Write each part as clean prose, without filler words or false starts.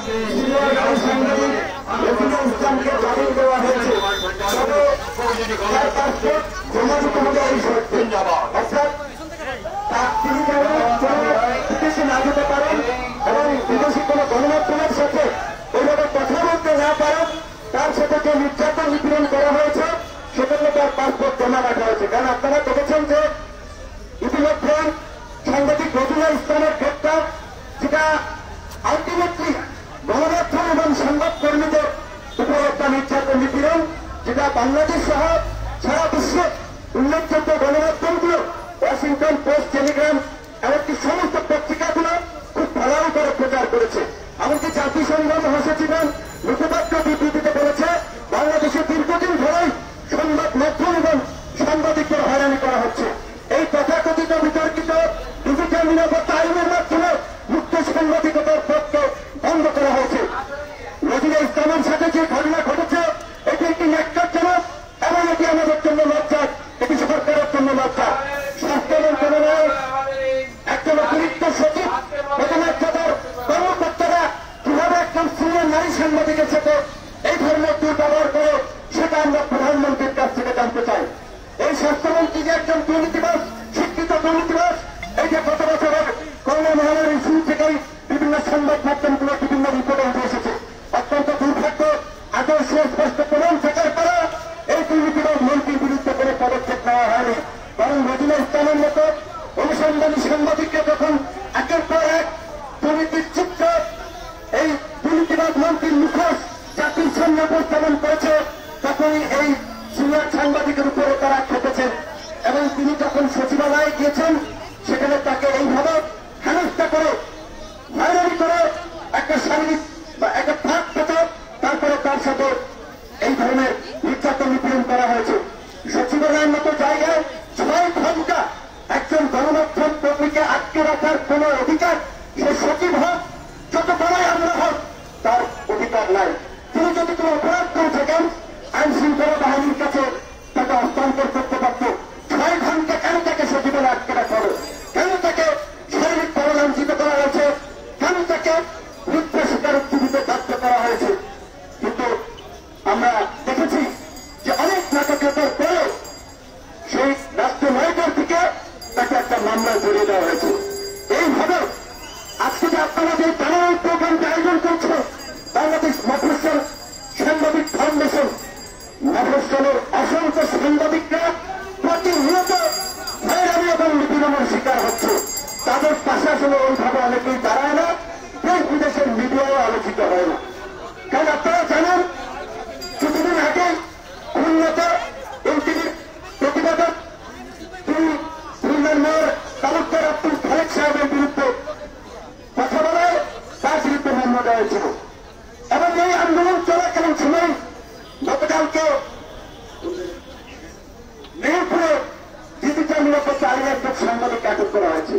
ইসলামকে জামিন দেওয়া হয়েছে, তবে তার পাসপোর্ট জমাদিত হবে এই শর্তে, অর্থাৎ তিনি যেন বিদেশে না যেতে পারেন এবং বিদেশি কোন গণমাধ্যমের সাথে ওইভাবে কথা বলতে না পারেন, তার সাথে যে নির্যাতন নিপীড়ন করা হয়েছে সেজন্য তার পাসপোর্ট জমা রাখা হয়েছে। কারণ আপনারা দেখেছেন যে ইতিমধ্যে সাংবাদিক রবিনা ইসলামের গ্রেপ্তার, যেটা আলটিমেটলি গণমাধ্যম এবং সংবাদকর্মীদের উপর একটা নির্যাতন নিপীড়ন, যেটা বাংলাদেশ সহ সারা বিশ্বে উল্লেখযোগ্য গণমাধ্যমগুলো, ওয়াশিংটন পোস্ট, টেলিগ্রাম, এমনকি সমস্ত পত্রিকাগুলো খুব ভালো করে প্রচার করেছে। এমনকি জাতিসংঘ মহাসচিবের মুখপাত্র বিবৃতিতে বলেছে বাংলাদেশে দীর্ঘদিন ধরেই সংবাদ মাধ্যম এবং সাংবাদিকদের হয়রানি করা হচ্ছে। এই তথাকথিত বিতর্কিত ডিজিটাল নিরাপত্তা আইনের মাধ্যমে মুক্ত সাংবাদিকতার পথকে বন্ধ করা হয়েছে। নজরুল ইসলামের সাথে যে ঘটনা ঘটেছে এটি একটি ন্যাক্কারজনক এবং এটি আমাদের জন্য লজ্জা, এটি সরকারের জন্য লজ্জা। স্বাস্থ্য মন্ত্রণালয়ের একজন অতিরিক্ত সচিব প্রধানতার কর্মকর্তারা কিভাবে একজন সিনিয়র নারী সাংবাদিকের সাথে এই ধরনের দুর্ব্যবহার করে সেটা আমরা প্রধানমন্ত্রীর কাছ থেকে জানতে চাই। এই স্বাস্থ্যমন্ত্রী যে একজন দুর্নীতিবাজ, শিক্ষিত দুর্নীতিবাজ, এই যে গত বছরের করোনা মহামারীর শুরু থেকেই বিভিন্ন সংবাদ মাধ্যমগুলো বিভিন্ন রিপোর্টে উঠে এসেছে, অত্যন্ত দুর্ভাগ্য। আদর্শ স্পষ্ট প্রমাণ থাকার পরে এই দুর্নীতিবাজ মন্ত্রীর বিরুদ্ধে কোনো পদক্ষেপ নেওয়া হয়নি, বরং রবিনা ইসলামের মতো অনুসন্ধানী সাংবাদিককে যখন একের পর এক দুর্নীতির চিত্র এই দুর্নীতিবাজ মন্ত্রীর মুখোশ জাতির সামনে উপস্থাপন করেছে, তখনই এই সিনিয়র সাংবাদিকের উপরে তারা খেপেছেন এবং তিনি যখন সচিবালয়ে গিয়েছেন সেখানে তাকে এইভাবে হেনস্থা করে হয়রানি করে একটা শারীরিক বা একটা ফাঁক পেতে তারপরে তার সাথে এই ধরনের নির্যাতন নিপীড়ন করা হয়েছে। সচিবালয়ের মতো জায়গায় 6 ঘন্টা একজন গণমাধ্যম কর্মীকে আটকে রাখার কোন অধিকার সে সচিব হোক, যত বড়ই আমরা হোক, তার অধিকার নাই। তিনি যদি কোনো অপরাধ করে থাকেন আইন শৃঙ্খলা বাহিনীর কাছে তাকে হস্তান্তর করতে পারত। 6 ঘন্টা কেন তাকে সচিবালয়ে আটকে রাখা হলো? কেন তাকে শারীরিকভাবে লাঞ্ছিত করা হয়েছে? কেন তাকে মিথ্যা স্বীকারোক্তি দিতে বাধ্য করা হয়েছে? কিন্তু আমরা দেখেছি যে অনেক নাটকীয়তার পরে সেই রাষ্ট্রনায়কের থেকে তাকে একটা মামলায় জড়িয়ে দেওয়া হয়েছে। এইভাবে আজকে যে আপনারা যে প্যানেল প্রোগ্রামটা আয়োজন করছে বাংলাদেশ মফস্বল সাংবাদিক ফাউন্ডেশন, মফস্বলের অসংখ্য সাংবাদিকরা প্রতিনিয়ত হয়রানি এবং নিপীড়নের শিকার হচ্ছে। তাদের পাশে আসলে ওইভাবে অনেকেই দাঁড়ায় না, দেশ বিদেশের মিডিয়াও আলোচিত হয় না। কারণ আপনারা জানেন কিছুদিন আগে খুলনাতে এনটিভির প্রতিবেদক তিনি খুলনার মেয়র তালুকদার আব্দুল খালেক সাহেবের বিরুদ্ধে কথা বলায় তার বিরুদ্ধে মামলা দেওয়া হয়েছিল এবং এই আন্দোলন চলাকালীন সময় গতকালকে মেহেরপুরে ডিজিটাল নিরাপত্তা আইনে একজন সাংবাদিক আটক করা হয়েছে।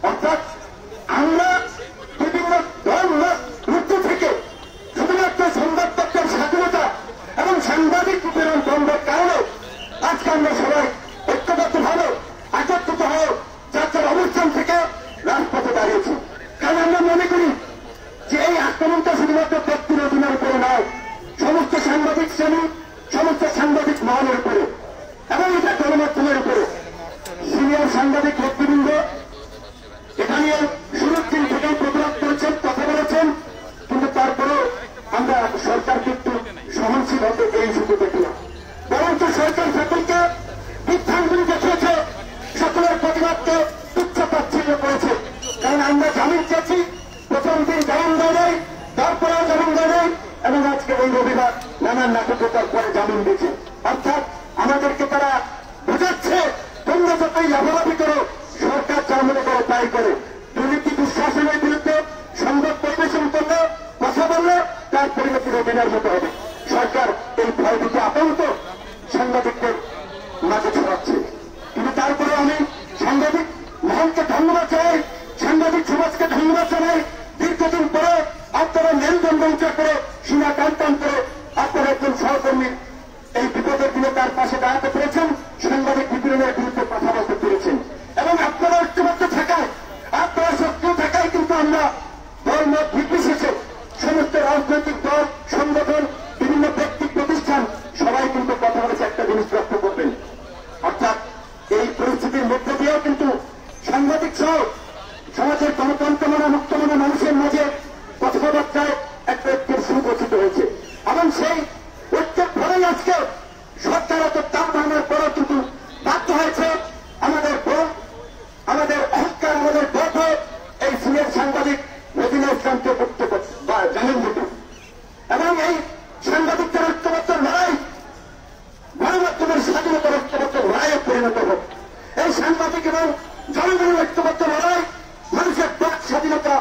অর্থাৎ আমরা বিভিন্ন দল মৃত্যু থেকে শুধুমাত্র সংবাদপত্রের স্বাধীনতা এবং সাংবাদিক নিপীড়ন বন্ধের কারণে আজকে আমরা সবাই ঐক্যবদ্ধভাবে একত্রিত হয়ে যার অবস্থান থেকে রাজপথে দাঁড়িয়েছি। কারণ আমরা মনে করি যে এই আক্রমণটা শুধুমাত্র ব্যক্তির অধীনের উপরে নয়, সমস্ত সাংবাদিক শ্রেণী, সমস্ত সাংবাদিক মহলের উপরে এবং এটা গণমাধ্যমের উপরে। সিনিয়র সাংবাদিক ব্যক্তিবৃন্দ এখানে শুরুর দিন থেকেই প্রতিবাদ করেছেন, কথা বলেছেন, কিন্তু তারপরেও আমরা সরকারকে একটু সহনশীল হতে এই সুযোগ দেখি না, বরঞ্চ সরকার সকলকে বিভ্রান্তি দেখিয়েছে, সকলের প্রতিবাদকে তুচ্ছ তাচ্ছিল্য করেছে। কারণ আমরা জামিন চেয়েছি, প্রথম দিন জামিন দেয় নাই, তারপরেও জামিন দেয় নাই এবং আজকে এই রবিবার নানান নাটকতার পরে জামিন দিয়েছে। অর্থাৎ আমাদেরকে তারা বোঝাচ্ছে তোমরা যতই লাভালাভি করো সরকার যা মনে করে তাই করে। দুর্নীতি দুঃশাসনের বিরুদ্ধে সংবাদ পরিবেশন করলে, কথা বললে তার পরিণতি রবিনের মতো হবে। সরকার এই ভয়ভীতি আতঙ্ক সাংবাদিকদের মাঝে ছড়াচ্ছে। কিন্তু তারপরে আমি সাংবাদিক মহলকে ধন্যবাদ জানাই, সাংবাদিক সমাজকে ধন্যবাদ জানাই। দীর্ঘদিন পরে আপনারা মেরুদণ্ড উঁচা করে সীমা টান করে আপনারা একজন সহকর্মীর এই বিপদের দিনে তার পাশে দাঁড়াতে পেরেছেন, সাংবাদিক নিপীড়নের বিরুদ্ধে কথা বলতে পেরেছেন এবং আপনারা ঐক্যবদ্ধ থাকায়, আপনারা সক্রিয় থাকায় কিন্তু আমরা ধর্ম নির্বিশেষে সমস্ত রাজনৈতিক দল, সংগঠন, বিভিন্ন ব্যক্তি প্রতিষ্ঠান সবাই কিন্তু কথা বলেছে একটা জিনিস লক্ষ্য করবেন, অর্থাৎ এই পরিস্থিতির মধ্যে দিয়েও কিন্তু সাংবাদিক সহ সমাজের গণতন্ত্রমনা মুক্তমনা মানুষের মাঝে কথাবার্তায় একটা ঐক্যের সুগঠিত হয়েছে এবং সেই ঐক্যের ফলেই আজকে সরকার এত তাপ ভাঙার পরেও কিন্তু বাধ্য হয়েছে আমাদের বোন, আমাদের অহংকার, আমাদের গর্ব এই সিনিয়র সাংবাদিক রবিনা ইসলামকে জামিন দিতে এবং এই সাংবাদিকদের ঐক্যবদ্ধ লড়াই গণমাধ্যমের স্বাধীনতার ঐক্যবদ্ধ লড়াইয়ে পরিণত হোক। এই সাংবাদিক এবং জনগণের ঐক্যবদ্ধ লড়াই মানুষের বাক স্বাধীনতা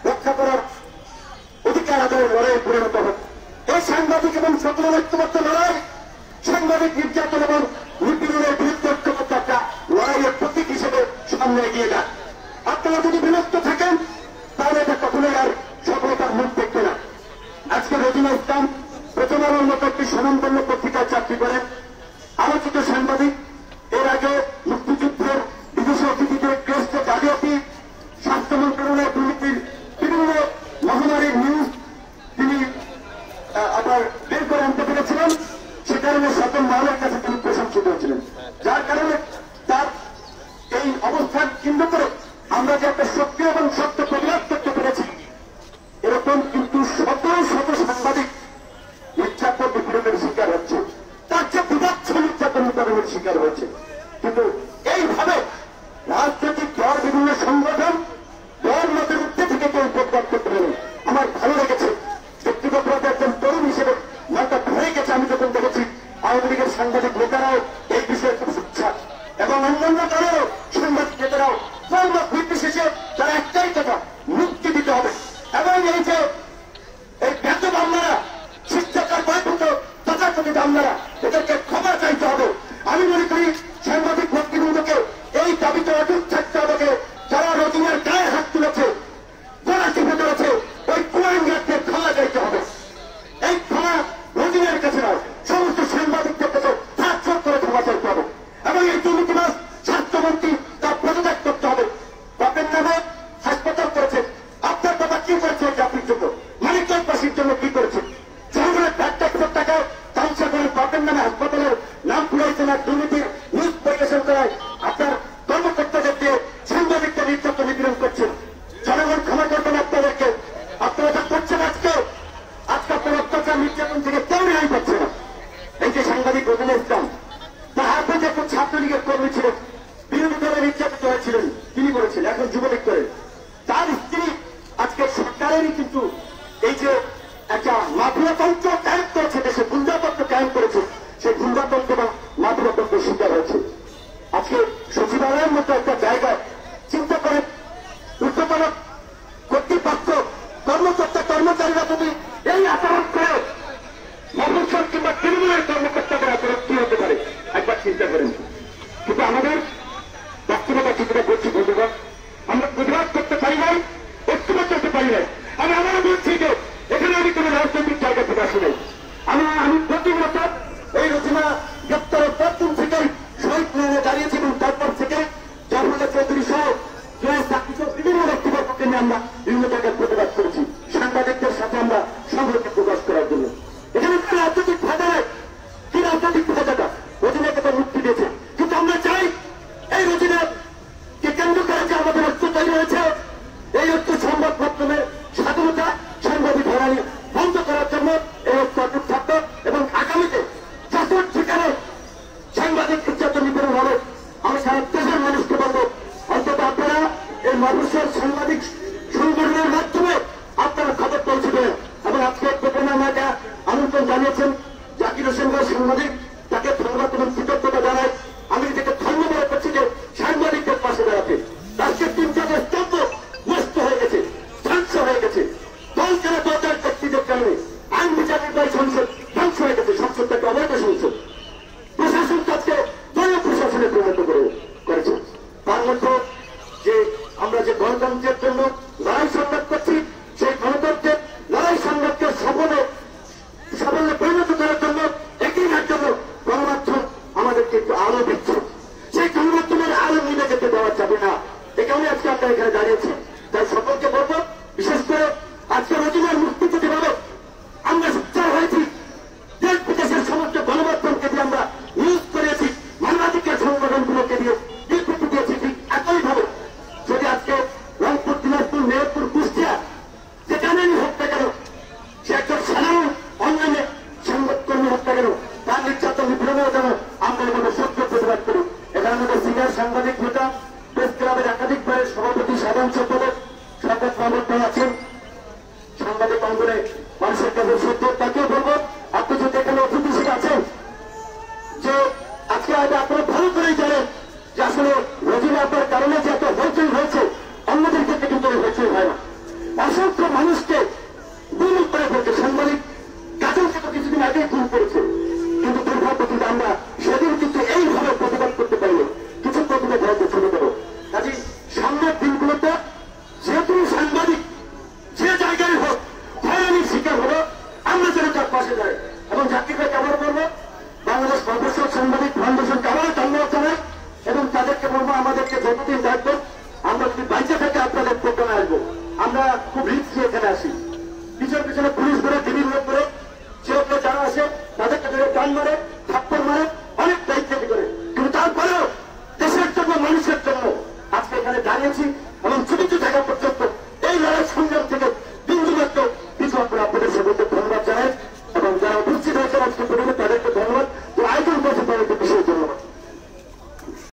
রক্ষা করার অধিকার আদায়ের লড়াইয়ে পরিণত হোক। এই সাংবাদিক এবং সকলের ঐক্যবদ্ধ লড়াই সাংবাদিক নির্যাতন এবং নিপীড়নের বিরুদ্ধে ঐক্যবদ্ধ একটা লড়াইয়ের প্রতীক হিসেবে সামনে এগিয়ে যান। আপনারা যদি বিরক্ত থাকেন তাহলে এটা কখনোই আর সফলতার মুখ দেখবে না। আজকে রবিনা ইসলাম প্রথমবারের মতো একটি স্বনামধন্য পত্রিকায় চাকরি করেন, আলোচিত সাংবাদিক। এর আগে মুক্তিযুদ্ধের বিদেশি অতিথিদের ক্রেস্টে জালিয়াতি, স্বাস্থ্য মন্ত্রণালয়ের দুর্নীতির বিভিন্ন মহামারীর নিউজ তিনি আবার বের করে আনতে পেরেছিলেন। সে কারণে সকল মহলের কাছে তিনি প্রশংসিত হয়েছিলেন, যার কারণে তার এই অবস্থান কেন্দ্র করে আমরা যে একটা সক্রিয় এবং সত্য প্রতিবাদ করতে পেরেছি। এরকম কিন্তু শত শত সাংবাদিক নির্যাতন নিপীড়নের শিকার হচ্ছে, তার চেয়ে বিভৎস নির্যাতন নিপীড়নের শিকার হয়েছে। কিন্তু এইভাবে রাজনৈতিক দল, বিভিন্ন সংগঠন দল মতের উঠতে থেকে কেউ প্রতিবাদ করতে পারেন। আমার ভালো লেগেছে ব্যক্তিগতভাবে একজন তরুণ হিসেবে মনটা ভরে গেছে আমি যখন দেখেছি আওয়ামী লীগের সাংবাদিক নেতারাও এই বিষয়ে খুব উৎসাহ এবং অন্যান্য দলেরও সাংবাদিক নেতারাও দলমত নির্বিশেষে তারা একটাই কথা, মুক্তি দিতে হবে এবং এই যে এই ব্যর্থ মামলারা, শিক্ষার বয়ভূত তথাকথিত মামলারা, এদেরকে ক্ষমা চাইতে হবে। আমি মনে করি সাংবাদিক ব্যক্তিবৃন্দকে এই দাবিতে অটুট থাকতে হবে। যারা রোজিনার গায়ে হাত তুলেছে, যারা টিপে ধরেছে, ওই কুয়াঙ্গারকে ক্ষমা চাইতে হবে। এই ক্ষমা রোজিনার কাছে নয়, সমস্ত সাংবাদিকদের কাছে হাত চোখ করে ক্ষমা চাইতে হবে এবং এই দুর্নীতিবাজ স্বাস্থ্যমন্ত্রী তার পদত্যাগ করতে হবে। বাপের নামে হাসপাতাল করেছে, আপনার বাবা কি করেছে জাতির জন্য, মানিকগঞ্জবাসীর জন্য কি করেছে? জনগণের 1 কোটি টাকা তামসা করে বাপের নামে হাসপাতালের নাম খুলেছেন আর দুর্নীতির নিউজ পরিবেশন করায় আপনার কর্মকর্তাদের দিয়ে সাংবাদিকদের নির্যাতন নিপীড়ন করছেন। জনগণ ক্ষমা করবেন আপনাদেরকে। আপনারা যা করছেন আজকে আপনার অত্যাচার নির্যাতন থেকে কেউ রেহাই পাচ্ছে না। এই যে সাংবাদিক রবিনা ইসলাম, তার হাতে যে একটা ছাত্রলীগের কর্মী ছিলেন, বিরোধী দলে নির্যাতিত হয়েছিলেন, তিনি বলেছেন এখন যুবলীগ করেন। তার স্ত্রী আজকে সরকারেরই কিন্তু এই যে একটা মাফিয়াতন্ত্র কায়েম করেছে, দেশে গুন্ডাতন্ত্র কায়েম করেছে, সেই গুন্ডাতন্ত্র বা মাফিয়াতন্ত্রের শিকার হয়েছে। আজকে সচিবালয়ের মতো একটা জায়গায় চিন্তা করে ঊর্ধ্বতন কর্তৃপক্ষ, কর্মকর্তা কর্মচারীরা যদি এই আচরণ করে, মফস্বল কিংবা তৃণমূলের কর্মকর্তাদের আচরণ কি হতে পারে একবার চিন্তা করেন। কিন্তু আমাদের বাস্তবতা চিন্তা করছি বন্ধুগণ, আমরা প্রতিবাদ করতে পারি নাই, ঐক্যবদ্ধ করতে পারি নাই। আমি আমারও বলছি যে এখানে আমি কোন রাজনৈতিক জায়গা থেকে আসি নাই। আমি প্রতিমত এই রচনা গ্রেপ্তারের প্রথম থেকেই শহীদ মিনারে দাঁড়িয়েছি এবং তারপর থেকে জাফরুল্লাহ চৌধুরী সহ বিভিন্ন ব্যক্তিবর্গকে নিয়ে আমরা বিভিন্ন জায়গায় প্রতিবাদ করেছি, সাংবাদিকদের সাথে আমরা সংহতি প্রকাশ করার জন্য। এখানে কি রাজনৈতিক ফাঁদা নেই, কি রাজনৈতিক ফাঁদাটা রচনাকে তো মুক্তি দিয়েছে। কিন্তু আমরা চাই এই রচনাকে কেন্দ্র করে যে আমাদের ঐক্য তৈরি হয়েছে, এই ঐক্য সংবাদ মাধ্যমের স্বাধীনতা, সাংবাদিক করে মানুষের কাছে সত্য তাকে বলবো, আপনি যদি এখানে অতিথি হিসেবে আছেন, যে আজকে হয়তো আপনারা ভালো করেই জানেন যে আসলে রোজিনা আপনার কারণে যে এত হইচই হয়েছে, অন্যদের ক্ষেত্রে কিন্তু হইচই হয় না। অসংখ্য মানুষকে গুম করে ফেলছে, সাংবাদিক কাজলকে তো কিছুদিন আগেই গুম করেছে, কিন্তু দুর্ভাগ্য কিন্তু আমরা সেদিন কিন্তু এইভাবে প্রতিবাদ করতে পারিনি, কিছু প্রতিবাদ হয়তো শুরু করো। কাজে সামনের দিনগুলোতে যেহেতু সাংবাদিক যে জায়গায় হোক হয়রানির শিকার হলো, আমরা যেন তার পাশে যাই। এবং জাতির ভাইকে আবার বলবো, বাংলাদেশ প্রফেশনাল সাংবাদিক ফাউন্ডেশনকে আবার ধন্যবাদ জানাই এবং তাদেরকে বলবো আমাদেরকে যতদিন থাকবো আমরা যদি বাইচে থেকে আপনাদের প্রোগ্রামে আসবো। আমরা খুব রিস্ক নিয়ে এখানে আসি, পিছনে পিছনে পুলিশ করে দিদির লোক করে সেরকম যারা আসে তাদেরকে ধরে টান মারে, থাপ্পড় মারে, অনেক দায়িত্ব করে, কিন্তু তারপরেও দেশের জন্য মানুষের জন্য আজকে এখানে দাঁড়িয়েছি এবং ছুটি থাকা পর্যন্ত এই লড়াই সংগ্রাম থেকে